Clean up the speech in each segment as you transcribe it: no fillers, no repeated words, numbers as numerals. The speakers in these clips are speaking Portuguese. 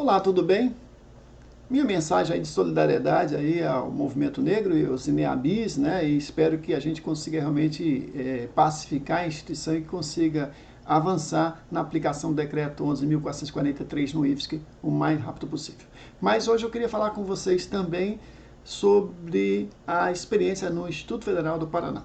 Olá, tudo bem? Minha mensagem aí de solidariedade aí ao movimento negro e aos INEABIs, né? E espero que a gente consiga realmente pacificar a instituição e consiga avançar na aplicação do decreto 11.443 no IFSC o mais rápido possível. Mas hoje eu queria falar com vocês também sobre a experiência no Instituto Federal do Paraná.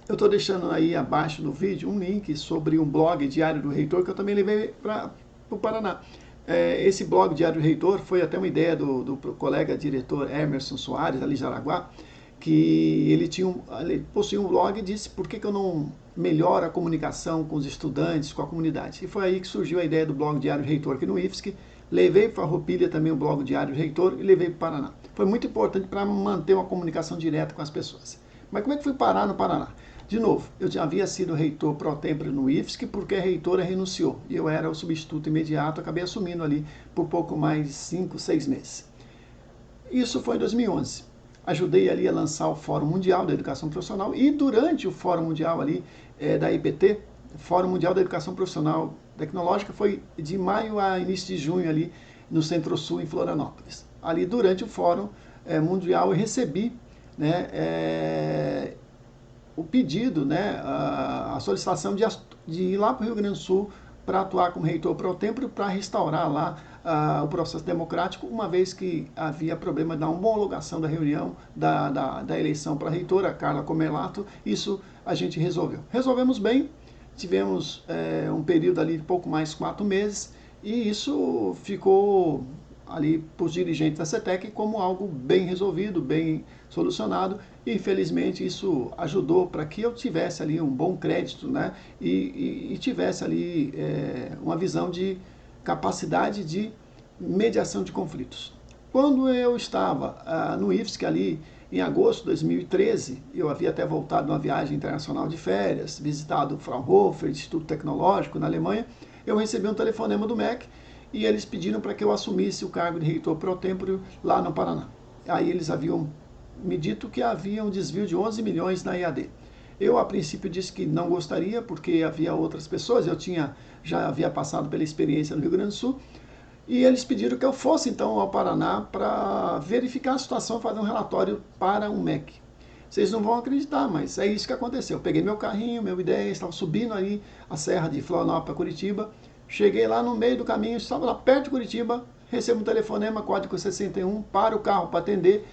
Eu estou deixando aí abaixo do vídeo um link sobre um blog Diário do Reitor que eu também levei para o Paraná. Esse blog Diário do Reitor foi até uma ideia do colega diretor Emerson Soares, ali de Jaraguá, que ele possuía um blog e disse por que eu não melhoro a comunicação com os estudantes, com a comunidade. E foi aí que surgiu a ideia do blog Diário do Reitor aqui no IFSC. Levei para a Farroupilha também o blog Diário do Reitor e levei para o Paraná. Foi muito importante para manter uma comunicação direta com as pessoas. Mas como é que fui parar no Paraná? De novo, eu já havia sido reitor pró-tempore no IFSC porque a reitora renunciou. E eu era o substituto imediato, acabei assumindo ali por pouco mais de 5, 6 meses. Isso foi em 2011. Ajudei ali a lançar o Fórum Mundial da Educação Profissional e durante o Fórum Mundial ali da IPT, Fórum Mundial da Educação Profissional Tecnológica, foi de maio a início de junho ali no Centro-Sul, em Florianópolis. Ali durante o Fórum Mundial eu recebi, né, o pedido, né, a solicitação de ir lá para o Rio Grande do Sul para atuar como reitor pró-tempore para restaurar lá o processo democrático, uma vez que havia problema da homologação da reunião da eleição para reitora, Carla Comelato. Isso a gente resolveu. Resolvemos bem, tivemos um período ali de pouco mais de 4 meses e isso ficou ali para os dirigentes da CETEC como algo bem resolvido, bem solucionado, e infelizmente isso ajudou para que eu tivesse ali um bom crédito, né, e tivesse ali uma visão de capacidade de mediação de conflitos. Quando eu estava no IFSC ali em agosto de 2013, eu havia até voltado numa viagem internacional de férias, visitado o Fraunhofer, Instituto Tecnológico na Alemanha, eu recebi um telefonema do MEC e eles pediram para que eu assumisse o cargo de reitor pró-tempore lá no Paraná. Aí eles haviam me dito que havia um desvio de 11 milhões na EAD. Eu, a princípio, disse que não gostaria, porque havia outras pessoas, já havia passado pela experiência no Rio Grande do Sul, e eles pediram que eu fosse, então, ao Paraná para verificar a situação e fazer um relatório para o MEC. Vocês não vão acreditar, mas é isso que aconteceu. Eu peguei meu carrinho, meu ideia, estava subindo ali a serra de Florianópolis para Curitiba, cheguei lá no meio do caminho, estava lá perto de Curitiba, recebo um telefonema, código 61, para o carro para atender,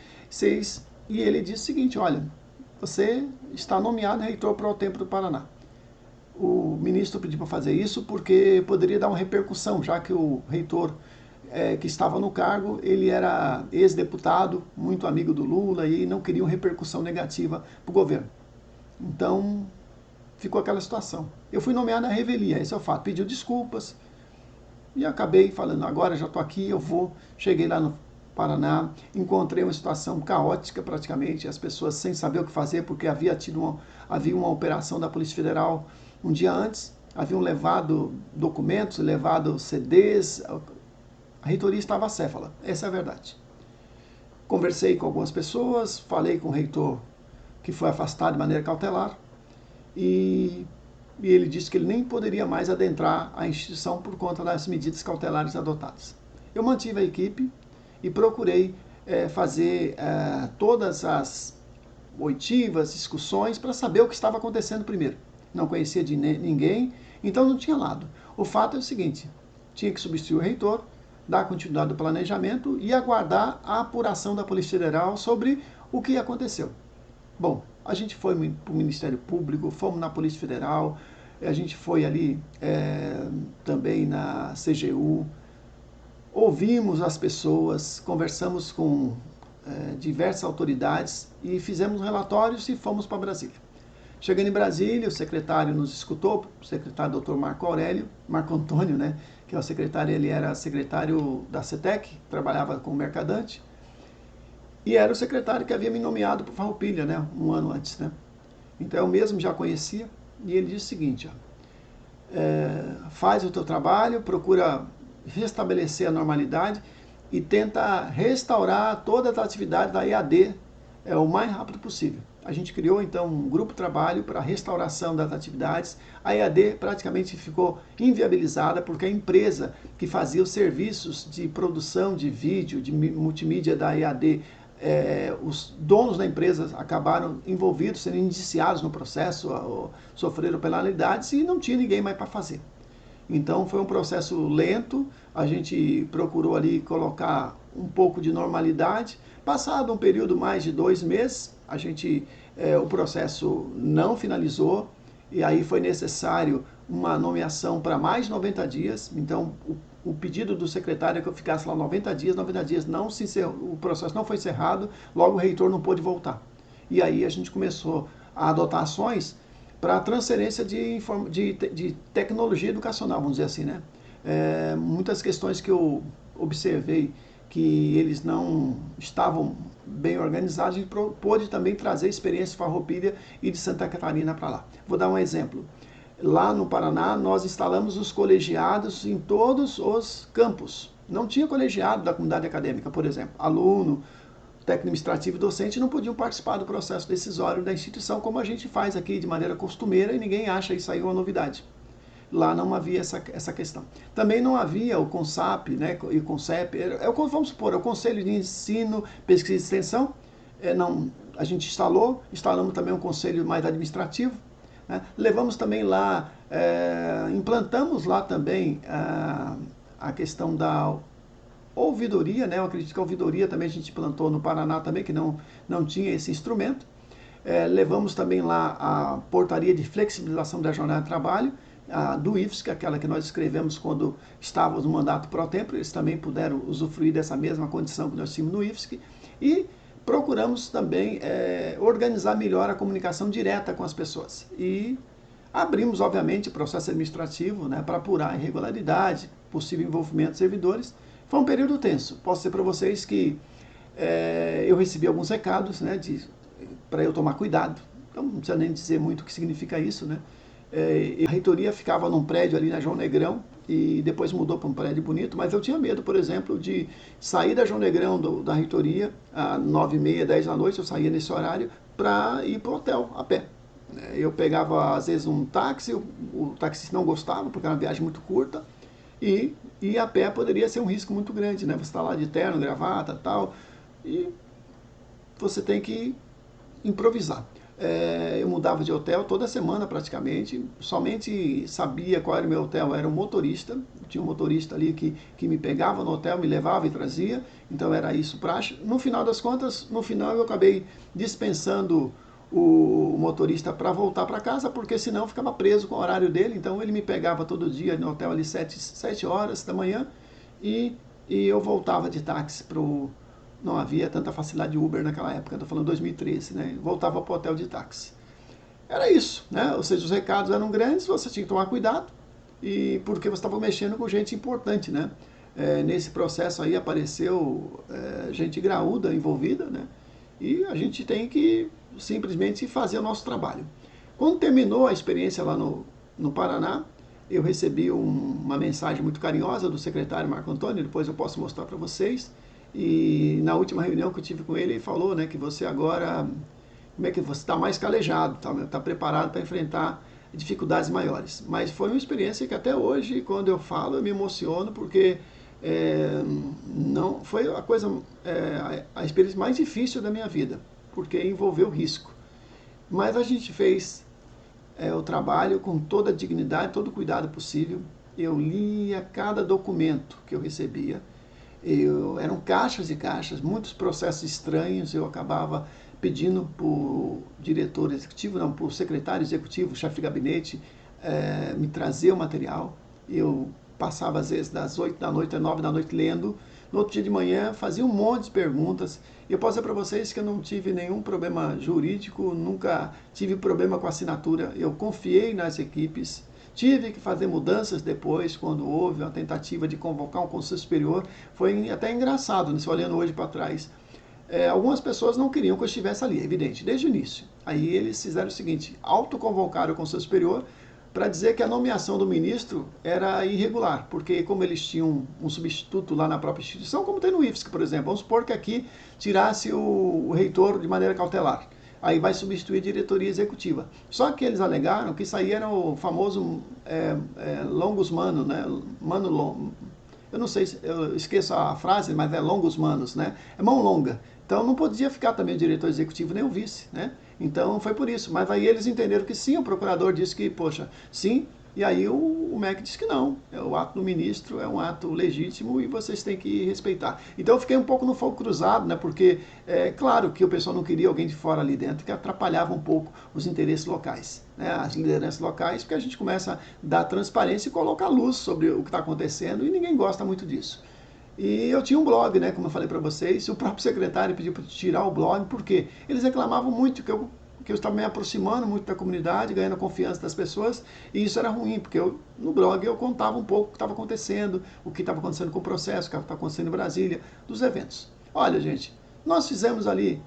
e ele disse o seguinte: olha, você está nomeado reitor pró-tempore do Paraná. O ministro pediu para fazer isso porque poderia dar uma repercussão, já que o reitor que estava no cargo, ele era ex-deputado, muito amigo do Lula, e não queria uma repercussão negativa para o governo. Então, ficou aquela situação. Eu fui nomeado na revelia, esse é o fato. Pediu desculpas e acabei falando, agora já estou aqui, eu vou. Cheguei lá no Paraná, encontrei uma situação caótica praticamente, as pessoas sem saber o que fazer, porque havia uma operação da Polícia Federal um dia antes, haviam levado documentos, levado CDs, a reitoria estava acéfala, essa é a verdade. Conversei com algumas pessoas, falei com o reitor que foi afastado de maneira cautelar, e ele disse que ele nem poderia mais adentrar a instituição por conta das medidas cautelares adotadas. Eu mantive a equipe e procurei fazer todas as oitivas, discussões, para saber o que estava acontecendo primeiro. Não conhecia de ninguém, então não tinha lado. O fato é o seguinte: tinha que substituir o reitor, dar continuidade ao planejamento e aguardar a apuração da Polícia Federal sobre o que aconteceu. Bom, a gente foi para o Ministério Público, fomos na Polícia Federal, a gente foi ali também na CGU, ouvimos as pessoas, conversamos com diversas autoridades e fizemos relatórios e fomos para Brasília. Chegando em Brasília, o secretário nos escutou, o secretário Dr. Marco Antônio, né, que é o secretário, ele era secretário da CETEC, trabalhava com o Mercadante, e era o secretário que havia me nomeado para Farroupilha, né, um ano antes, né. Então eu mesmo já conhecia, e ele disse o seguinte: faz o teu trabalho, procura restabelecer a normalidade e tenta restaurar todas as atividades da EAD o mais rápido possível. A gente criou então um grupo de trabalho para a restauração das atividades. A EAD praticamente ficou inviabilizada porque a empresa que fazia os serviços de produção de vídeo, de multimídia da EAD, os donos da empresa acabaram envolvidos, sendo indiciados no processo, sofreram penalidades e não tinha ninguém mais para fazer. Então foi um processo lento, a gente procurou ali colocar um pouco de normalidade. Passado um período mais de 2 meses, o processo não finalizou e aí foi necessário uma nomeação para mais de 90 dias. Então o pedido do secretário é que eu ficasse lá 90 dias não se encerrou, o processo não foi encerrado, logo o reitor não pôde voltar. E aí a gente começou a adotar ações para a transferência de tecnologia educacional, vamos dizer assim, né? Muitas questões que eu observei que eles não estavam bem organizados, a gente pôde também trazer experiência Farroupilha e de Santa Catarina para lá. Vou dar um exemplo. Lá no Paraná, nós instalamos os colegiados em todos os campos. Não tinha colegiado da comunidade acadêmica, por exemplo. Aluno, técnico administrativo e docente não podiam participar do processo decisório da instituição, como a gente faz aqui de maneira costumeira e ninguém acha isso aí uma novidade. Lá não havia essa questão. Também não havia o CONSAP, né, e o CONCEP, vamos supor, é o Conselho de Ensino, Pesquisa e Extensão, a gente instalamos também um conselho mais administrativo, né, levamos também lá, implantamos lá também a questão da ouvidoria, né, eu acredito que a ouvidoria também a gente implantou no Paraná também, que não tinha esse instrumento. Levamos também lá a portaria de flexibilização da jornada de trabalho, do IFSC, aquela que nós escrevemos quando estávamos no mandato pro tempore, eles também puderam usufruir dessa mesma condição que nós tínhamos no IFSC, e procuramos também organizar melhor a comunicação direta com as pessoas. E abrimos, obviamente, o processo administrativo, né, para apurar a irregularidade, possível envolvimento de servidores. Foi um período tenso. Posso dizer para vocês que eu recebi alguns recados, né, para eu tomar cuidado. Então, não precisa nem dizer muito o que significa isso, né? A reitoria ficava num prédio ali na João Negrão e depois mudou para um prédio bonito, mas eu tinha medo, por exemplo, de sair da João Negrão da reitoria às 9h30, 10 da noite, eu saía nesse horário para ir para o hotel a pé. Eu pegava às vezes um táxi, o taxista não gostava porque era uma viagem muito curta, e ir a pé poderia ser um risco muito grande, né? Você está lá de terno, gravata, tal, e você tem que improvisar. Eu mudava de hotel toda semana praticamente, somente sabia qual era o meu hotel, era um motorista, tinha um motorista ali que me pegava no hotel, me levava e trazia, então era isso praxe. No final das contas, no final eu acabei dispensando o motorista para voltar para casa, porque senão ficava preso com o horário dele, então ele me pegava todo dia no hotel ali 7 horas da manhã e eu voltava de táxi não havia tanta facilidade de Uber naquela época, estou falando 2013, né? Voltava para o hotel de táxi. Era isso, né? Ou seja, os recados eram grandes, você tinha que tomar cuidado, e porque você estava mexendo com gente importante, né? Nesse processo aí apareceu gente graúda envolvida, né? E a gente tem que simplesmente fazer o nosso trabalho. Quando terminou a experiência lá no Paraná, eu recebi uma mensagem muito carinhosa do secretário Marco Antônio, depois eu posso mostrar para vocês. E na última reunião que eu tive com ele, ele falou, né, que você agora, como é que você está mais calejado, está preparado para enfrentar dificuldades maiores. Mas foi uma experiência que até hoje, quando eu falo, eu me emociono, porque não foi a experiência mais difícil da minha vida, porque envolveu risco. Mas a gente fez o trabalho com toda a dignidade, todo o cuidado possível. Eu lia cada documento que eu recebia. Eram caixas e caixas, muitos processos estranhos, eu acabava pedindo para o diretor executivo, não, para o secretário executivo, chefe de gabinete, me trazer o material. Eu passava às vezes das 8 da noite às 9 da noite lendo, no outro dia de manhã fazia um monte de perguntas. E eu posso dizer para vocês que eu não tive nenhum problema jurídico, nunca tive problema com a assinatura, eu confiei nas equipes. Tive que fazer mudanças depois, quando houve uma tentativa de convocar um Conselho Superior. Foi até engraçado, né, se olhando hoje para trás. Algumas pessoas não queriam que eu estivesse ali, evidente, desde o início. Aí eles fizeram o seguinte, autoconvocaram o Conselho Superior para dizer que a nomeação do ministro era irregular, porque como eles tinham um substituto lá na própria instituição, como tem no IFSC, por exemplo, vamos supor que aqui tirasse o reitor de maneira cautelar. aí vai substituir a diretoria executiva. Só que eles alegaram que isso aí era o famoso longus mano, né? Mano long, eu não sei, eu esqueço a frase, mas é longus manos, né? É mão longa. Então não podia ficar também o diretor executivo nem o vice, né? Então foi por isso. Mas aí eles entenderam que sim, o procurador disse que, poxa, sim, e aí o MEC disse que não. O ato do ministro é um ato legítimo e vocês têm que respeitar. Então eu fiquei um pouco no fogo cruzado, né? Porque é claro que o pessoal não queria alguém de fora ali dentro, que atrapalhava um pouco os interesses locais, né? As lideranças locais, porque a gente começa a dar transparência e colocar luz sobre o que está acontecendo e ninguém gosta muito disso. E eu tinha um blog, né, como eu falei para vocês, e o próprio secretário pediu para tirar o blog, porque eles reclamavam muito que eu estava me aproximando muito da comunidade, ganhando a confiança das pessoas, e isso era ruim, porque no blog eu contava um pouco o que estava acontecendo, o que estava acontecendo com o processo, o que estava acontecendo em Brasília, dos eventos. Olha, gente, nós fizemos ali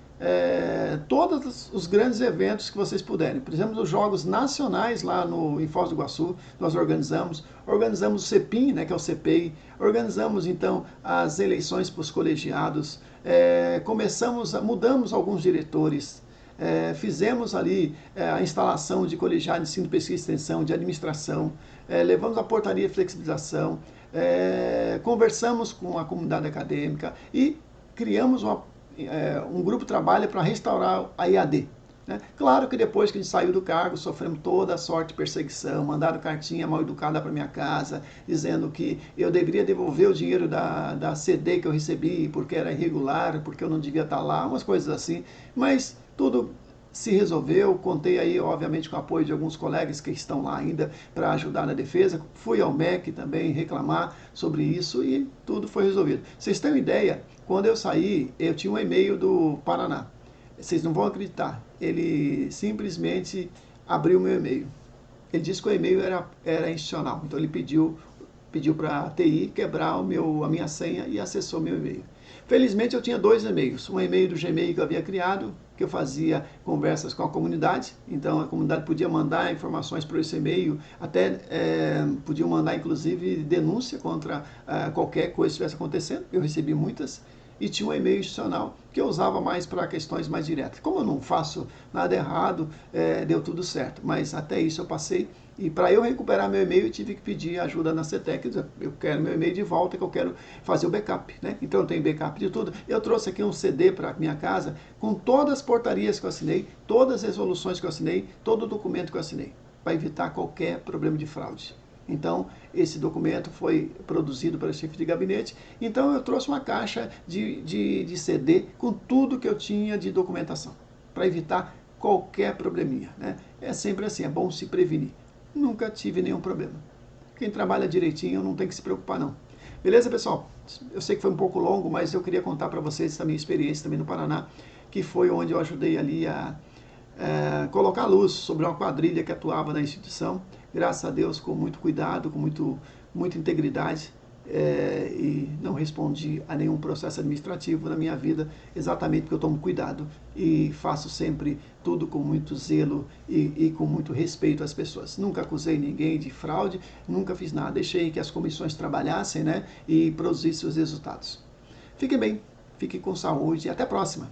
todos os grandes eventos que vocês puderem. Fizemos os jogos nacionais lá em Foz do Iguaçu, nós organizamos o CEPIM, né, que é o CPI, organizamos então as eleições para os colegiados, mudamos alguns diretores, fizemos ali a instalação de colegiado de ensino, pesquisa e extensão, de administração, levamos a portaria de flexibilização, conversamos com a comunidade acadêmica e criamos um grupo de trabalho para restaurar a IAD. Né? Claro que depois que a gente saiu do cargo, sofremos toda a sorte de perseguição, mandaram cartinha mal educada para minha casa, dizendo que eu deveria devolver o dinheiro da CD que eu recebi, porque era irregular, porque eu não devia estar lá, umas coisas assim. Mas tudo se resolveu, contei aí, obviamente, com o apoio de alguns colegas que estão lá ainda para ajudar na defesa. Fui ao MEC também reclamar sobre isso e tudo foi resolvido. Vocês têm uma ideia? Quando eu saí, eu tinha um e-mail do Paraná. Vocês não vão acreditar. Ele simplesmente abriu o meu e-mail. Ele disse que o e-mail era institucional. Então ele pediu para a TI quebrar a minha senha e acessou meu e-mail. Felizmente eu tinha 2 e-mails. Um e-mail do Gmail que eu havia criado, que eu fazia conversas com a comunidade. Então a comunidade podia mandar informações por esse e-mail, até podiam mandar inclusive denúncia contra qualquer coisa que estivesse acontecendo. Eu recebi muitas. E tinha um e-mail institucional que eu usava mais para questões mais diretas. Como eu não faço nada errado, deu tudo certo. Mas até isso eu passei. E para eu recuperar meu e-mail, eu tive que pedir ajuda na CETEC. Eu quero meu e-mail de volta, que eu quero fazer o backup. Né? Então eu tenho backup de tudo. Eu trouxe aqui um CD para minha casa com todas as portarias que eu assinei, todas as resoluções que eu assinei, todo o documento que eu assinei, para evitar qualquer problema de fraude. Então, esse documento foi produzido pelo chefe de gabinete. Então, eu trouxe uma caixa de CD com tudo que eu tinha de documentação, para evitar qualquer probleminha. Né? É sempre assim, é bom se prevenir. Nunca tive nenhum problema. Quem trabalha direitinho não tem que se preocupar, não. Beleza, pessoal? Eu sei que foi um pouco longo, mas eu queria contar para vocês a minha experiência também no Paraná, que foi onde eu ajudei ali a colocar luz sobre uma quadrilha que atuava na instituição, graças a Deus, com muito cuidado, com muita integridade, e não respondi a nenhum processo administrativo na minha vida, exatamente porque eu tomo cuidado e faço sempre tudo com muito zelo e com muito respeito às pessoas. Nunca acusei ninguém de fraude, nunca fiz nada, deixei que as comissões trabalhassem, né, e produzissem os resultados. Fiquem bem, fiquem com saúde e até a próxima!